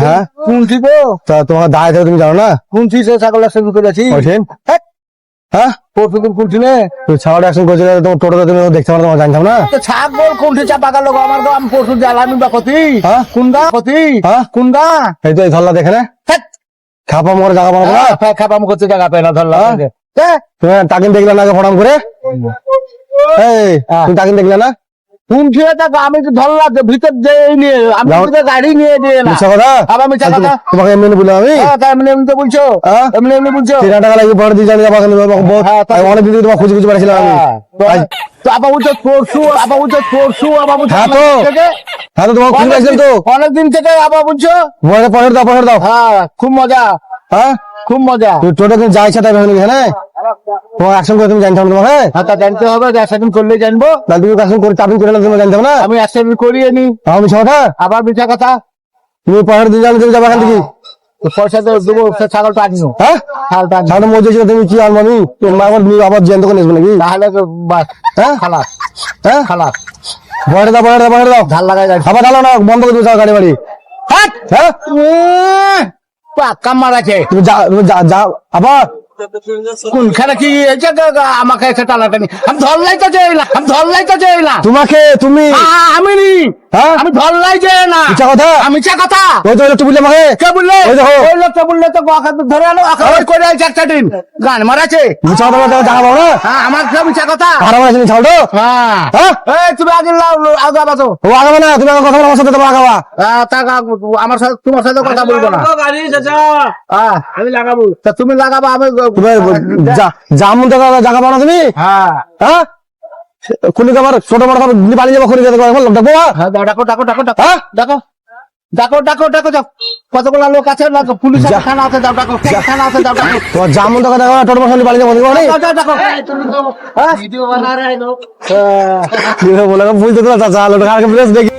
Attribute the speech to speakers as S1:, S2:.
S1: হ্যাঁ
S2: শুনছি গো,
S1: তা তোমার দায় থেকে তুমি জানো না?
S2: শুনছি সে ছাগল অ্যাক্সিডেন্ট করেছি।
S1: হ্যাঁ
S2: পরশুদিন শুনছি না,
S1: তুমি ছাগল অ্যাকশন করছিলে, তোমার টোটোতে তুমি দেখতে পারো, তোমার জানতাম না।
S2: তো ছাগল কোনটি চাপা গেল গো আমার গো, আমি পরশু জ্বালানি বা কতি কুন্দা কতি কুন্দা
S1: এই তো এই ধরলা দেখে না, খাপা মরে জায়গা পাবো না।
S2: খাপাম করতে জায়গা পাই না ধরলাম।
S1: তুমি তাকিন দেখলে না ফটাম করে? এই তুমি তাকিন দেখলে না?
S2: শুনছি দেখো, আমি তো ধরলাম ভিতর যে নিয়ে আমি গাড়ি নিয়ে দিয়ে না
S1: মিথ্যা কথা।
S2: আবার মিথ্যা কথা।
S1: তোমাকে এমনি বললাম আমি?
S2: এমনি এমনি তো বলছো, এমনি এমনি বলছো।
S1: 3 টাকা লাগে পরে দিয়ে জানি অনেকদিন থেকে তোমার খুঁজে খুঁজে বেড়াছিলাম আমি।
S2: তো আবার বলছো পরশু, আবার বলছো পরশু, আবার বলছো
S1: হ্যাঁ তো হ্যাঁ তো তোমার খুঁজে পাইছিলাম তো
S2: অনেকদিন থেকে আবার বলছো।
S1: পয়সা দাও, পয়সা দাও।
S2: হ্যাঁ খুব মজা,
S1: হ্যাঁ
S2: খুব মজা।
S1: তুমি টোটো যা ইচ্ছা তাই ভেবে নিবি, হ্যাঁ তোমার অ্যাকশন করে তুমি জানতাম তোমার। হ্যাঁ
S2: তা জানতে হবে, অ্যাক্সিডেন্ট করলে জানবো।
S1: তাহলে তুমি অ্যাকশন করে চাপিং করে না, তুমি জানতাম না।
S2: আমি অ্যাক্সিডেন্ট করিয়ে নি,
S1: আমি সহটা
S2: আবার মিথ্যা কথা।
S1: তুমি পয়সা দিয়ে জানলে তুমি যাবো এখান থেকে।
S2: তো পয়সা তো দেবো, ছাগলটা আনিও,
S1: হ্যাঁ
S2: ছাগলটা আনিও।
S1: সামনে মজা ছিল, তুমি কি আনবো আমি? তোমার আবার আবার জ্যান্ত করে আসবো নাকি?
S2: তাহলে তো বাস
S1: হ্যাঁ
S2: খালাস,
S1: হ্যাঁ
S2: খালাস।
S1: পয়সা দাও, পয়সা দাও, পয়সা দাও।
S2: ধার লাগাই যাচ্ছে।
S1: আবার ঢালো না, বন্ধ করে তুমি গাড়ি বাড়ি। হ্যাঁ
S2: পাক্কা মারাছে।
S1: তুমি যা আবার
S2: কোনখানে কি হয়েছে আমাকে এসে টানাটানি? আমি ধরলাই তো যাই না, আমি ধরলাই তো যাই না।
S1: তোমাকে তুমি
S2: আমি নি,
S1: হ্যাঁ
S2: আমি ধরলাই যাই না।
S1: মিথ্যা কথা।
S2: আমি মিথ্যা কথা।
S1: ওই তো লোকটা বুঝলে আমাকে,
S2: কে বললে?
S1: ওই দেখো।
S2: ওই লোকটা বললে তো ধরে আনো, ওই করে আছে একটা দিন গান মারাছে।
S1: মিথ্যা কথা বলতে জানা পাবো না।
S2: হ্যাঁ আমার সব মিথ্যা কথা।
S1: খারাপ আছে ছাড়ো।
S2: হ্যাঁ
S1: হ্যাঁ
S2: এই তুমি আগে আগে বাতো।
S1: ও আগাবে না, তুমি আমার কথা বলো, আমার সাথে তোমার আগাবা।
S2: আমার সাথে তোমার সাথে কথা বলবো না। আমি লাগাবো, তা তুমি লাগাবো। আমি
S1: জামুন টাকা জায়গা পাও না তুমি?
S2: হ্যাঁ
S1: হ্যাঁ খুলিকে আমার ছোট বড় সব পালিয়ে যাবো, খুলিকে ডাকবো।
S2: হ্যাঁ ডাকো ডাকো ডাকো ডাকো
S1: হ্যাঁ
S2: ডাকো ডাকো ডাকো ডাকো যাও। কতগুলা লোক আছে না, পুলিশ আছে, থানা আছে, যাও ডাকো, থানা আছে, যাও ডাকো।
S1: তোমার জামুন টাকা দেখা টোটো বসে পালিয়ে যাবো।
S2: যাও, যাও, ডাকো।
S1: ভিডিও বলে বুঝতে তো চাচা লোক দেখি।